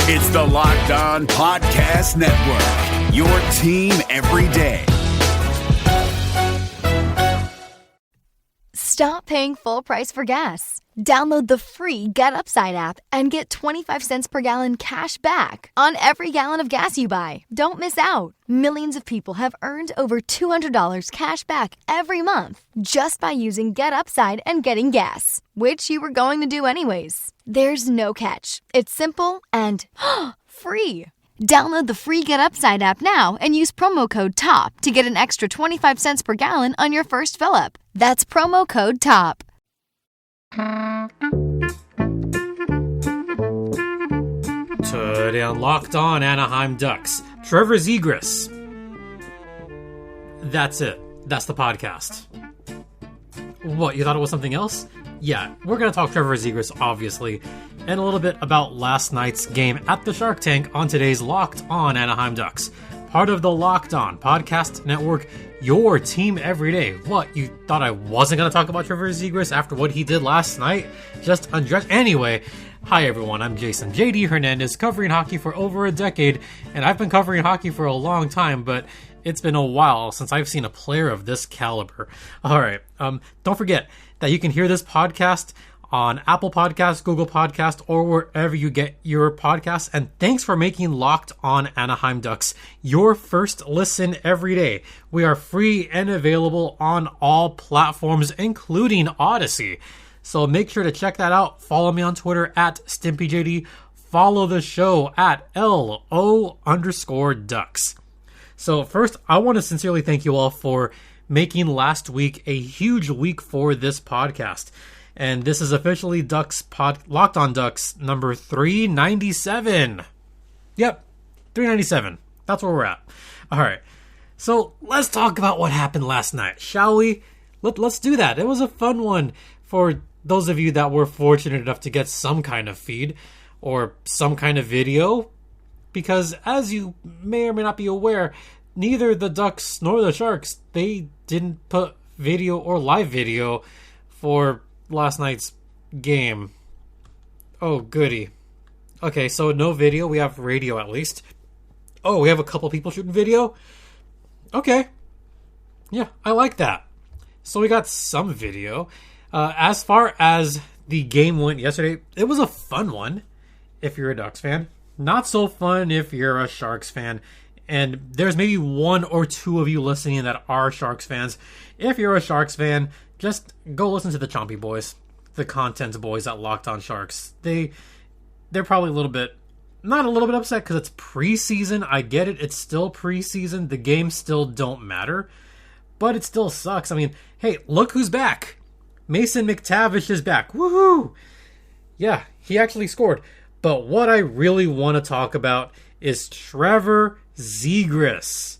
It's the Locked On Podcast Network, your team every day. Stop paying full price for gas. Download the free Get Upside app and get 25 cents per gallon cash back on every gallon of gas you buy. Don't miss out. Millions of people have earned over $200 cash back every month just by using Get Upside and getting gas, which you were going to do anyways. There's no catch. It's simple and free. Download the free Get Upside app now and use promo code TOP to get an extra 25 cents per gallon on your first fill-up. That's promo code TOP. Today on Locked On Anaheim Ducks, Trevor Zegras. That's it. That's the podcast. What, you thought it was something else? Yeah, we're going to talk Trevor Zegras, obviously, and a little bit about last night's game at the Shark Tank on today's Locked On Anaheim Ducks. Part of the Locked On Podcast Network, your team every day. What, you thought I wasn't going to talk about Trevor Zegras after what he did last night? Just undressed? Anyway, hi everyone, I'm Jason JD Hernandez, covering hockey for over a decade, and I've been covering hockey for a long time, but it's been a while since I've seen a player of this caliber. Alright, don't forget that you can hear this podcast on Apple Podcasts, Google Podcasts, or wherever you get your podcasts. And thanks for making Locked On Anaheim Ducks your first listen every day. We are free and available on all platforms, including Odyssey. So make sure to check that out. Follow me on Twitter at StimpyJD. Follow the show at LO_Ducks. So first, I want to sincerely thank you all for making last week a huge week for this podcast. And this is officially Locked On Ducks number 397. Yep, 397. That's where we're at. All right. So let's talk about what happened last night, shall we? Let's do that. It was a fun one for those of you that were fortunate enough to get some kind of feed or some kind of video. Because as you may or may not be aware, neither the Ducks nor the Sharks, they didn't put video or live video for last night's game. Oh, goody. Okay, so no video. We have radio at least. Oh, we have a couple people shooting video? Okay. Yeah, I like that. So we got some video. As far as the game went yesterday, it was a fun one if you're a Ducks fan. Not so fun if you're a Sharks fan. And there's maybe one or two of you listening that are Sharks fans. If you're a Sharks fan, just go listen to the Chompy Boys, the content boys at Locked On Sharks. They're probably not a little bit upset because it's preseason. I get it. It's still preseason. The games still don't matter, but it still sucks. I mean, hey, look who's back. Mason McTavish is back. Woohoo! Yeah, he actually scored. But what I really want to talk about is Trevor Zegras.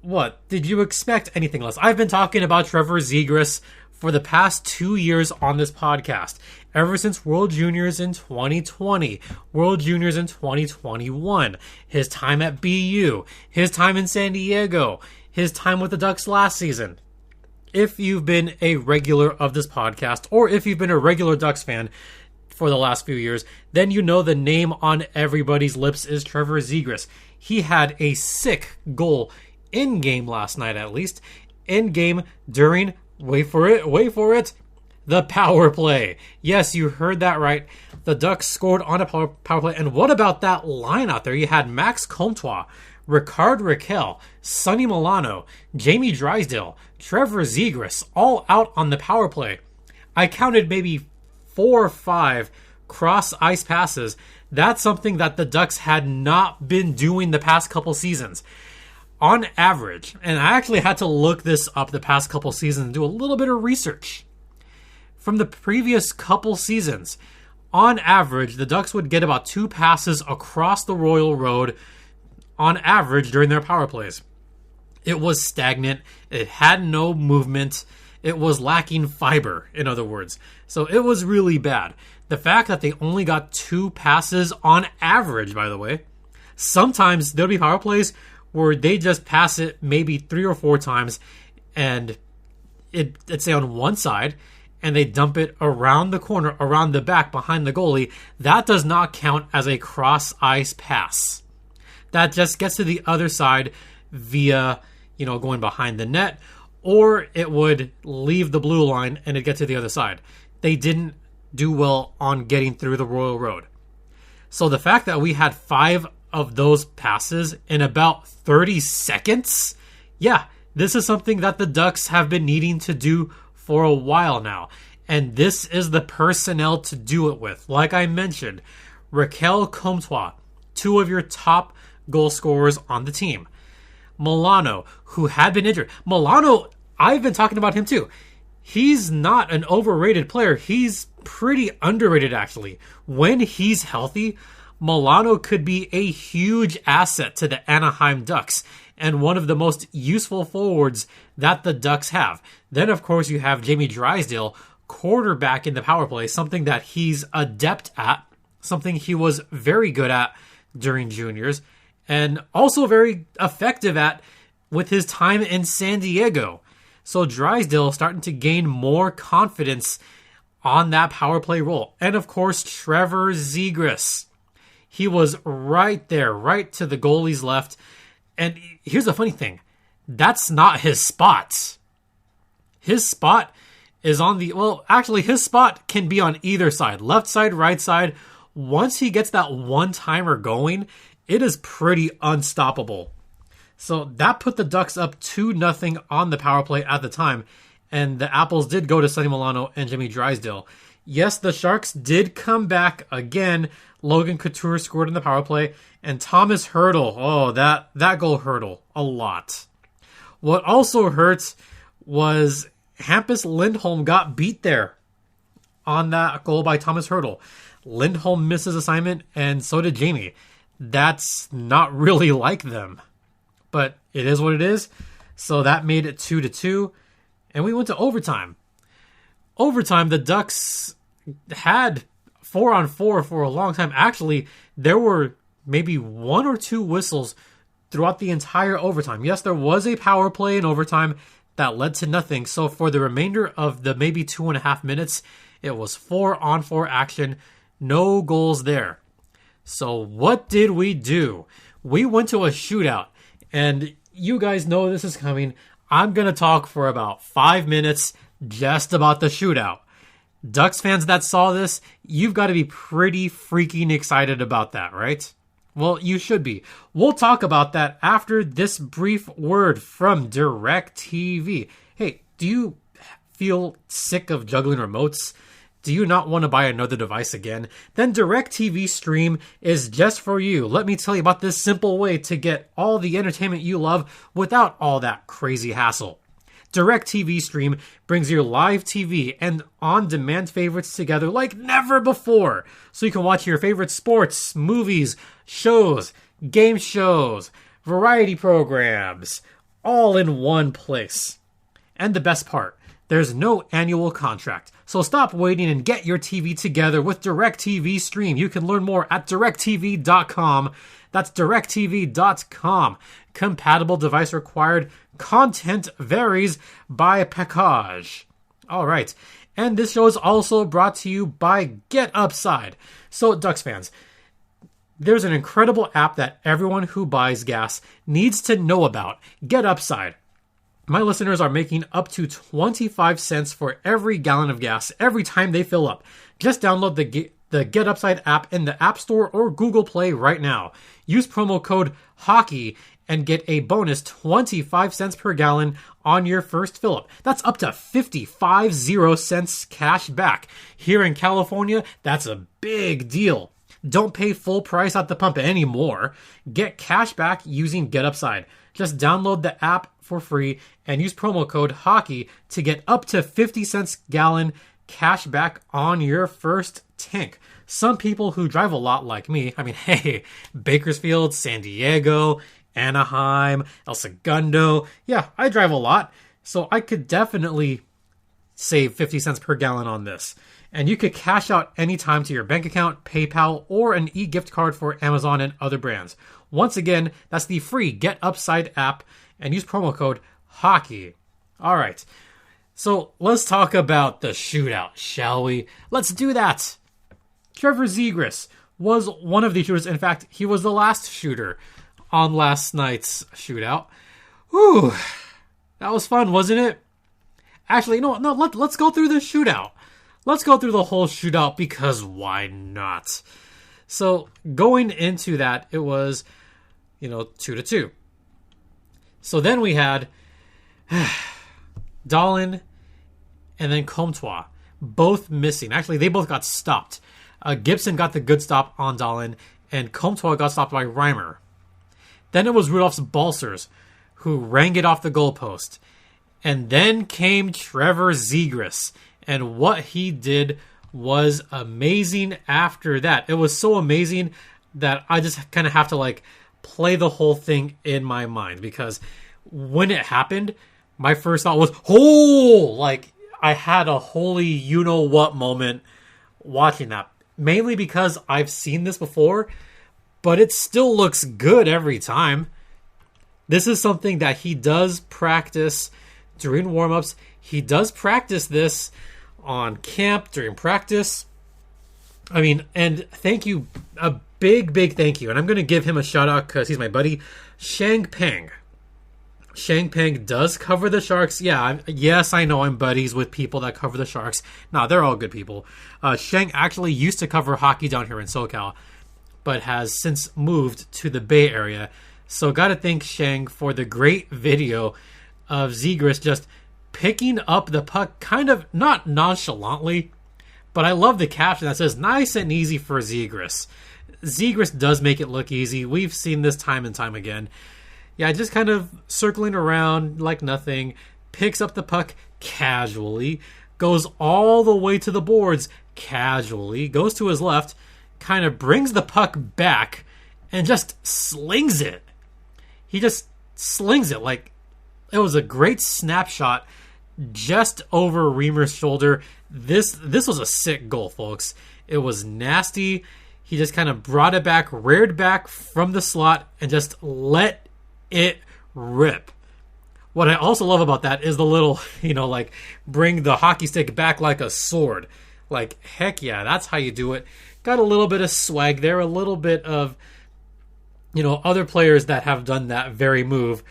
What? Did you expect anything less? I've been talking about Trevor Zegras for the past 2 years on this podcast. Ever since World Juniors in 2020, World Juniors in 2021, his time at BU, his time in San Diego, his time with the Ducks last season. If you've been a regular of this podcast, or if you've been a regular Ducks fan for the last few years, then you know the name on everybody's lips is Trevor Zegras. He had a sick goal in-game last night, at least. In-game during, wait for it, the power play. Yes, you heard that right. The Ducks scored on a power play. And what about that line out there? You had Max Comtois, Ricard Raquel, Sonny Milano, Jamie Drysdale, Trevor Zegras, all out on the power play. I counted maybe 4 or 5 cross-ice passes. That's something that the Ducks had not been doing the past couple seasons. On average, and I actually had to look this up the past couple seasons and do a little bit of research. From the previous couple seasons, on average, the Ducks would get about 2 passes across the Royal Road on average during their power plays. It was stagnant. It had no movement. It was lacking fiber, in other words. So it was really bad. The fact that they only got 2 passes on average, by the way, sometimes there'll be power plays where they just pass it maybe 3 or 4 times and it'd say on one side, and they dump it around the corner, around the back, behind the goalie, that does not count as a cross-ice pass. That just gets to the other side via, going behind the net, or it would leave the blue line and it'd get to the other side. They didn't do well on getting through the Royal Road. So the fact that we had 5 of those passes in about 30 seconds, yeah, this is something that the Ducks have been needing to do for a while now. And this is the personnel to do it with. Like I mentioned, Raquel Comtois, 2 of your top goal scorers on the team. Milano, who had been injured. Milano, I've been talking about him too. He's not an overrated player. He's pretty underrated, actually. When he's healthy, Milano could be a huge asset to the Anaheim Ducks and one of the most useful forwards that the Ducks have. Then, of course, you have Jamie Drysdale, quarterback in the power play, something that he's adept at, something he was very good at during juniors, and also very effective at with his time in San Diego. So Drysdale starting to gain more confidence on that power play role. And of course, Trevor Zegras. He was right there, right to the goalie's left. And here's the funny thing. That's not his spot. His spot is on his spot can be on either side. Left side, right side. Once he gets that one-timer going, it is pretty unstoppable. So that put the Ducks up 2-0 on the power play at the time. And the Apples did go to Sonny Milano and Jimmy Drysdale. Yes, the Sharks did come back again. Logan Couture scored in the power play. And Thomas Hertl. Oh, that goal hurt a lot. What also hurt was Hampus Lindholm got beat there on that goal by Thomas Hertl. Lindholm missed his assignment, and so did Jamie. That's not really like them. But it is what it is. So that made it 2-2. And we went to overtime. Overtime, the Ducks had 4-on-4 for a long time. Actually, there were maybe 1 or 2 whistles throughout the entire overtime. Yes, there was a power play in overtime that led to nothing. So for the remainder of the maybe 2.5 minutes, it was 4-on-4 action. No goals there. So what did we do? We went to a shootout. And you guys know this is coming. I'm going to talk for about 5 minutes just about the shootout. Ducks fans that saw this, you've got to be pretty freaking excited about that, right? Well, you should be. We'll talk about that after this brief word from DirecTV. Hey, do you feel sick of juggling remotes? Do you not want to buy another device again? Then DirecTV Stream is just for you. Let me tell you about this simple way to get all the entertainment you love without all that crazy hassle. DirecTV Stream brings your live TV and on-demand favorites together like never before. So you can watch your favorite sports, movies, shows, game shows, variety programs, all in one place. And the best part, there's no annual contract. So stop waiting and get your TV together with DirecTV Stream. You can learn more at directtv.com. That's directtv.com. Compatible device required. Content varies by package. All right. And this show is also brought to you by Get Upside. So, Ducks fans, there's an incredible app that everyone who buys gas needs to know about. Get Upside. My listeners are making up to 25 cents for every gallon of gas every time they fill up. Just download the Get Upside app in the App Store or Google Play right now. Use promo code HOCKEY and get a bonus 25 cents per gallon on your first fill up. That's up to 55 cents cash back. Here in California, that's a big deal. Don't pay full price at the pump anymore. Get cash back using Get Upside. Just download the app for free and use promo code HOCKEY to get up to 50 cents gallon cash back on your first tank. Some people who drive a lot like me, hey, Bakersfield, San Diego, Anaheim, El Segundo. Yeah, I drive a lot, so I could definitely save 50 cents per gallon on this. And you could cash out anytime to your bank account, PayPal, or an e-gift card for Amazon and other brands. Once again, that's the free Get Upside app, and use promo code HOCKEY. All right. So let's talk about the shootout, shall we? Let's do that. Trevor Zegras was one of the shooters. In fact, he was the last shooter on last night's shootout. Whew. That was fun, wasn't it? Actually, let's go through the shootout. Let's go through the whole shootout because why not? So going into that, it was, 2-2. So then we had Dahlin and then Comtois, both missing. Actually, they both got stopped. Gibson got the good stop on Dahlin, and Comtois got stopped by Reimer. Then it was Rudolph's Balsers, who rang it off the goalpost. And then came Trevor Zegras, and what he did was amazing after that. It was so amazing that I just kind of have to play the whole thing in my mind, because when it happened, my first thought was, I had a holy you-know-what moment watching that. Mainly because I've seen this before, but it still looks good every time. This is something that he does practice during warm-ups. He does practice this on camp, during practice. And thank you, a big thank you. And I'm going to give him a shout-out because he's my buddy, Shang Peng. Shang Peng does cover the Sharks. Yes, I know I'm buddies with people that cover the Sharks. No, they're all good people. Shang actually used to cover hockey down here in SoCal, but has since moved to the Bay Area. So gotta thank Shang for the great video of Zegras just picking up the puck, kind of not nonchalantly, but I love the caption that says, "Nice and easy for Zegras." Zegras does make it look easy. We've seen this time and time again. Yeah, just kind of circling around like nothing, picks up the puck casually, goes all the way to the boards casually, goes to his left, kind of brings the puck back, and just slings it. He just slings it like it was a great snapshot just over Reimer's shoulder. This was a sick goal, folks. It was nasty. He just kind of brought it back, reared back from the slot, and just let it rip. What I also love about that is the little, bring the hockey stick back like a sword. Heck yeah, that's how you do it. Got a little bit of swag there, a little bit of, other players that have done that very move,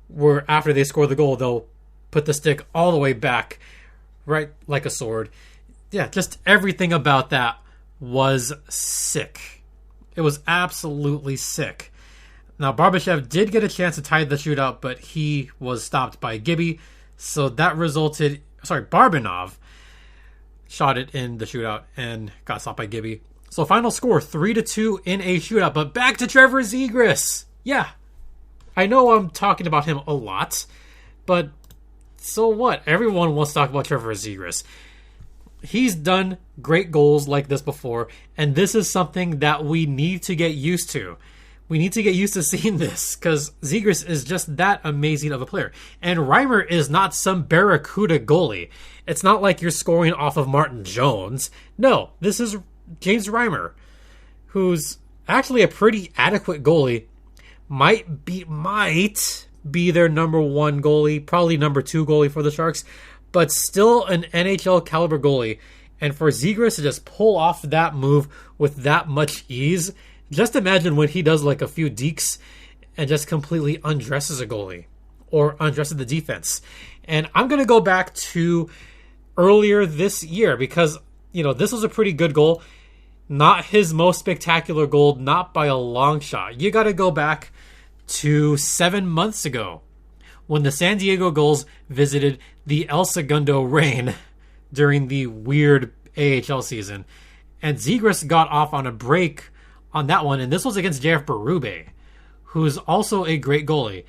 where after they score the goal, they'll put the stick all the way back, right, like a sword. Yeah, just everything about that was sick. It was absolutely sick. Now, Barbashev did get a chance to tie the shootout, but he was stopped by Gibby. So that resulted... Barbanov shot it in the shootout and got stopped by Gibby. So final score, 3-2 in a shootout. But back to Trevor Zegras. Yeah, I know I'm talking about him a lot, but so what? Everyone wants to talk about Trevor Zegras. He's done great goals like this before, and this is something that we need to get used to. We need to get used to seeing this because Zegras is just that amazing of a player. And Reimer is not some Barracuda goalie. It's not like you're scoring off of Martin Jones. No, this is James Reimer, who's actually a pretty adequate goalie. Might be their number one goalie, probably number two goalie for the Sharks, but still an NHL caliber goalie. And for Zegras to just pull off that move with that much ease, just imagine when he does a few dekes and just completely undresses a goalie or undresses the defense. And I'm going to go back to earlier this year because, this was a pretty good goal. Not his most spectacular goal, not by a long shot. You got to go back to 7 months ago when the San Diego Gulls visited the El Segundo Reign during the weird AHL season. And Zegras got off on a break on that one, and this was against JF Berube, who's also a great goalie.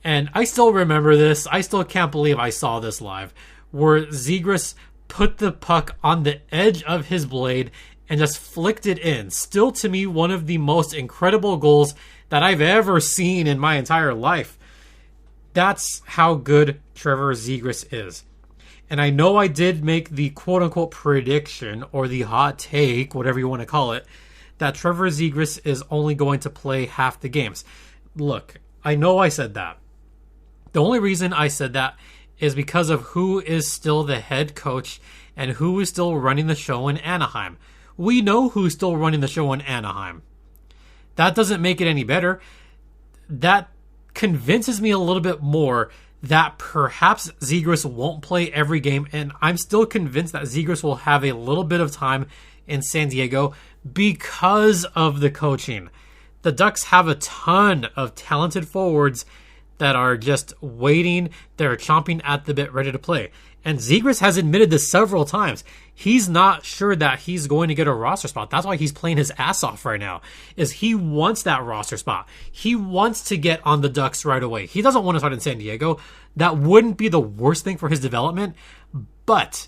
And I still remember this. I still can't believe I saw this live, where Zegras put the puck on the edge of his blade and just flicked it in. Still, to me, one of the most incredible goals that I've ever seen in my entire life. That's how good Trevor Zegras is. And I know I did make the quote-unquote prediction, or the hot take, whatever you want to call it, that Trevor Zegras is only going to play half the games. Look, I know I said that. The only reason I said that is because of who is still the head coach and who is still running the show in Anaheim. We know who's still running the show in Anaheim. That doesn't make it any better. That convinces me a little bit more that perhaps Zegras won't play every game, and I'm still convinced that Zegras will have a little bit of time in San Diego because of the coaching. The Ducks have a ton of talented forwards that are just waiting. They're chomping at the bit, ready to play. And Zegras has admitted this several times. He's not sure that he's going to get a roster spot. That's why he's playing his ass off right now, is he wants that roster spot. He wants to get on the Ducks right away. He doesn't want to start in San Diego. That wouldn't be the worst thing for his development, but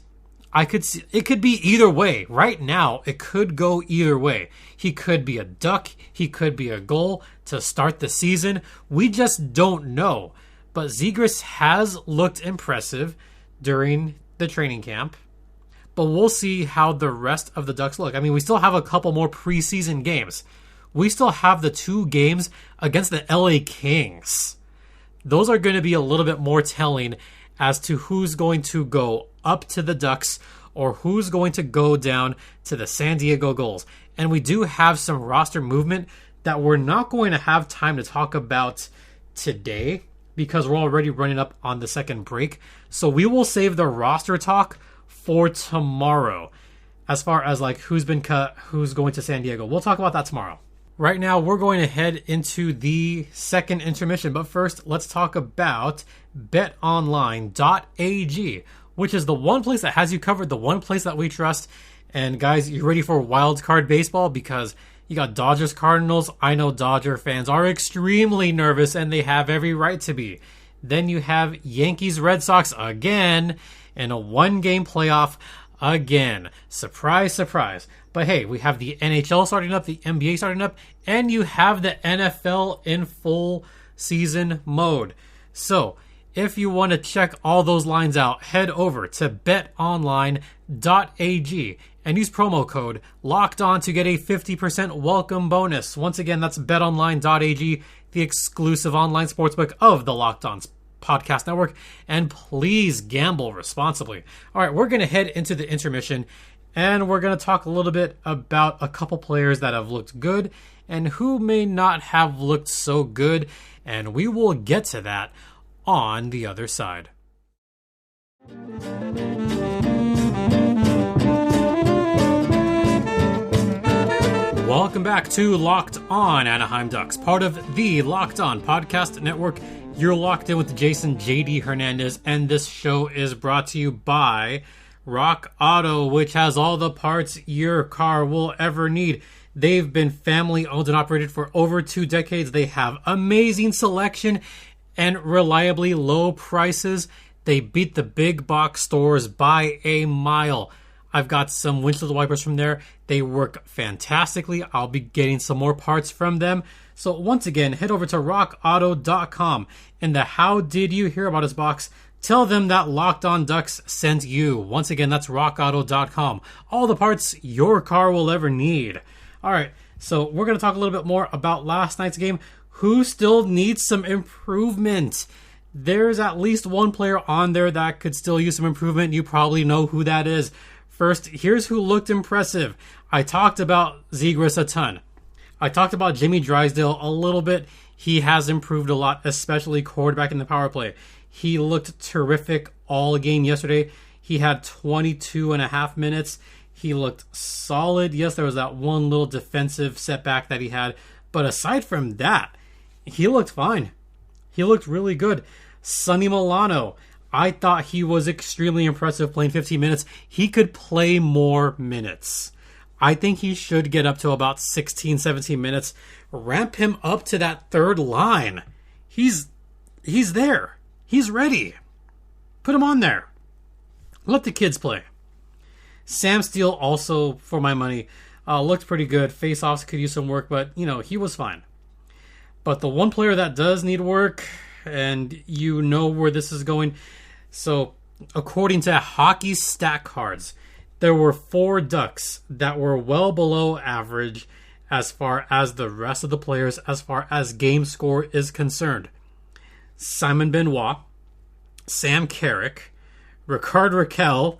I could see it could be either way. Right now, it could go either way. He could be a Duck. He could be a goal to start the season. We just don't know. But Zegras has looked impressive during the training camp. But we'll see how the rest of the Ducks look. I mean, we still have a couple more preseason games. We still have the 2 games against the LA Kings. Those are going to be a little bit more telling as to who's going to go up to the Ducks or who's going to go down to the San Diego Gulls. And we do have some roster movement that we're not going to have time to talk about today because we're already running up on the second break. So we will save the roster talk for tomorrow as far as like who's been cut, who's going to San Diego. We'll talk about that tomorrow. Right now, we're going to head into the second intermission. But first, let's talk about betonline.ag, which is the one place that has you covered, the one place that we trust. And guys, you ready for wild card baseball? Because you got Dodgers Cardinals. I know Dodger fans are extremely nervous, and they have every right to be. Then you have Yankees Red Sox again in a 1-game playoff again. Surprise, surprise. But hey, we have the NHL starting up, the NBA starting up, and you have the NFL in full season mode. So, if you want to check all those lines out, head over to betonline.ag and use promo code LOCKEDON to get a 50% welcome bonus. Once again, that's betonline.ag, the exclusive online sportsbook of the Locked On Podcast Network. And please gamble responsibly. All right, we're going to head into the intermission, and we're going to talk a little bit about a couple players that have looked good and who may not have looked so good. And we will get to that on the other side. Welcome back to Locked On Anaheim Ducks, part of the Locked On Podcast Network. You're locked in with Jason JD Hernandez, and this show is brought to you by Rock Auto, which has all the parts your car will ever need. They've been family owned and operated for over 2 decades. They have amazing selection and reliably low prices. They beat the big box stores by a mile. I've got some windshield wipers from there. They work fantastically. I'll be getting some more parts from them. So once again, head over to rockauto.com. In the How Did You Hear About Us box, tell them that Locked On Ducks sent you. Once again, that's rockauto.com. All the parts your car will ever need. All right, so we're going to talk a little bit more about last night's game. Who still needs some improvement? There's at least one player on there that could still use some improvement. You probably know who that is. First, here's who looked impressive. I talked about Zegras a ton. I talked about Jimmy Drysdale a little bit. He has improved a lot, especially quarterback in the power play. He looked terrific all game yesterday. He had 22 and a half minutes. He looked solid. Yes, there was that one little defensive setback that he had. But aside from that, he looked fine. He looked really good. Sonny Milano, I thought he was extremely impressive playing 15 minutes. He could play more minutes. I think he should get up to about 16, 17 minutes. Ramp him up to that third line. He's there. He's ready. Put him on there. Let the kids play. Sam Steele also, for my money, looked pretty good. Face-offs could use some work, but, he was fine. But the one player that does need work, and you know where this is going. So, according to Hockey Stat Cards, there were 4 Ducks that were well below average as far as the rest of the players, as far as game score is concerned. Simon Benoit, Sam Carrick, Ricard Raquel,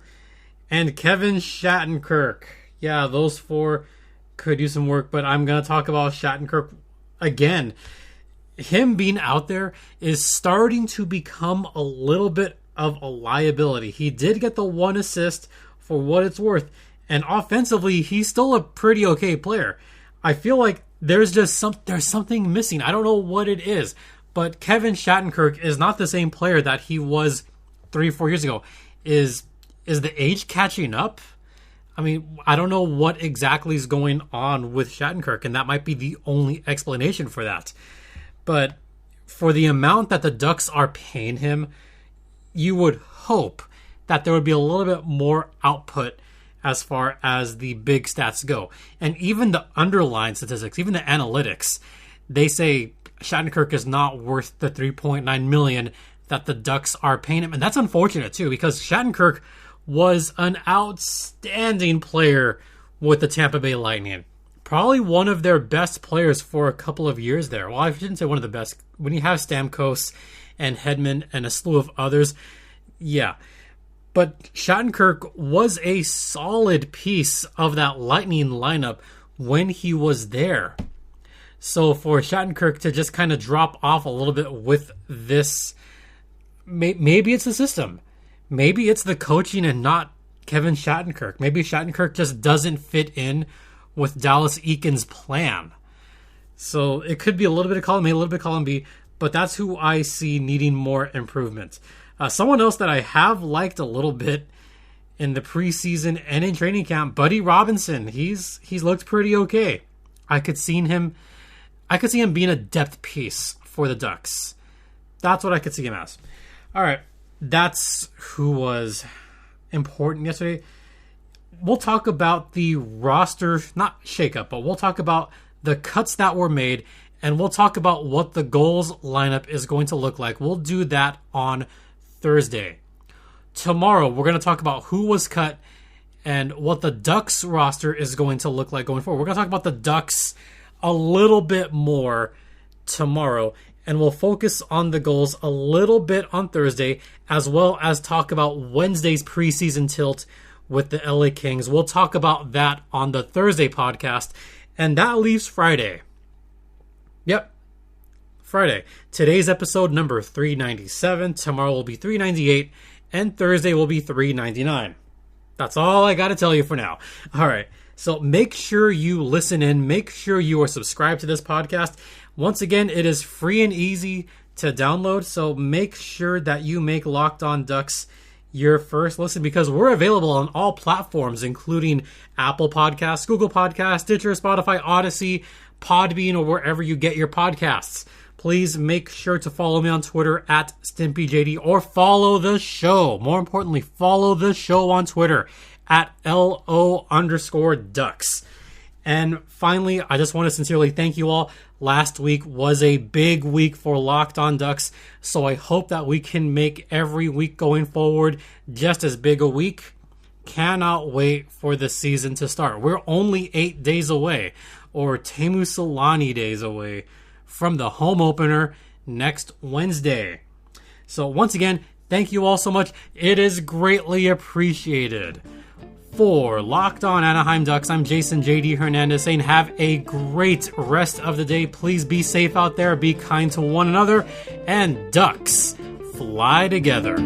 and Kevin Shattenkirk. Yeah, those four could do some work, but I'm going to talk about Shattenkirk again. Him being out there is starting to become a little bit of a liability. He did get the 1 assist for what it's worth, and offensively, he's still a pretty okay player. I feel like there's something missing. I don't know what it is, but Kevin Shattenkirk is not the same player that he was 3-4 years ago. Is the age catching up? I mean, I don't know what exactly is going on with Shattenkirk, and that might be the only explanation for that. But for the amount that the Ducks are paying him, you would hope that there would be a little bit more output as far as the big stats go. And even the underlying statistics, even the analytics, they say Shattenkirk is not worth the $3.9 million that the Ducks are paying him. And that's unfortunate too, because Shattenkirk was an outstanding player with the Tampa Bay Lightning. Probably one of their best players for a couple of years there. Well, I shouldn't say one of the best. When you have Stamkos and Hedman and a slew of others, yeah. But Shattenkirk was a solid piece of that Lightning lineup when he was there. So for Shattenkirk to just kind of drop off a little bit with this, maybe it's the system. Maybe it's the coaching and not Kevin Shattenkirk. Maybe Shattenkirk just doesn't fit in with Dallas Eakins' plan. So it could be a little bit of column A, a little bit of column B, but that's who I see needing more improvement. Someone else that I have liked a little bit in the preseason and in training camp, Buddy Robinson. He's looked pretty okay. I could see him being a depth piece for the Ducks. That's what I could see him as. All right, that's who was important yesterday. We'll talk about the roster, not shakeup, but we'll talk about the cuts that were made, and we'll talk about what the goals lineup is going to look like. We'll do that on Thursday. Tomorrow, we're going to talk about who was cut and what the Ducks roster is going to look like going forward. We're going to talk about the Ducks a little bit more tomorrow, and we'll focus on the goals a little bit on Thursday, as well as talk about Wednesday's preseason tilt with the LA Kings. We'll talk about that on the Thursday podcast, and that leaves Friday. Yep, Friday. Today's episode number 397. Tomorrow will be 398, and Thursday will be 399. That's all I got to tell you for now. All right, so make sure you listen in. Make sure you are subscribed to this podcast. Once again, it is free and easy to download, so make sure that you make Locked On Ducks your first listen, because we're available on all platforms, including Apple Podcasts, Google Podcasts, Stitcher, Spotify, Odyssey, Podbean, or wherever you get your podcasts. Please make sure to follow me on Twitter at StimpyJD, or follow the show. More importantly, follow the show on Twitter at LO_Ducks. And finally, I just want to sincerely thank you all. Last week was a big week for Locked On Ducks, so I hope that we can make every week going forward just as big a week. Cannot wait for the season to start. We're only 8 days away, or Teemu Selanne days away, from the home opener next Wednesday. So once again, thank you all so much. It is greatly appreciated. For Locked On Anaheim Ducks, I'm Jason JD Hernandez saying have a great rest of the day. Please be safe out there, be kind to one another, and Ducks fly together.